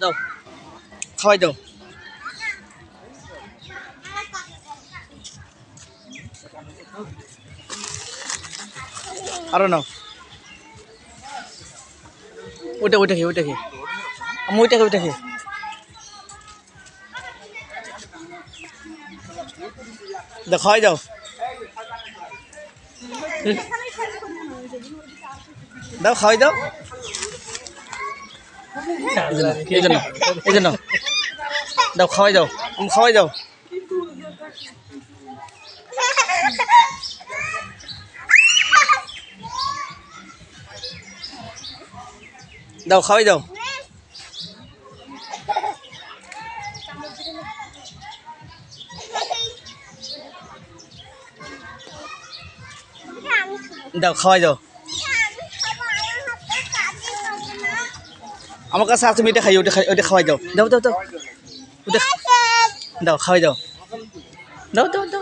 দাও খাওয়াই দাও আরো নাও ওইটা খেয়ে আমি ওইটা খেয়ে দাও খাওয়াই দাও দাও খাওয়াই দাও এই জন্য দাও খাওয়াই দাও খাওয়াই দাও দাও খাওয়াই দাও দাও খাওয়াই দাও আমার কাছে তুমি এটা খাই ওটা খাওয়াই দাও দাও দাও দাও ওটা দাও খাওয়াই দাও দাও দাও দাও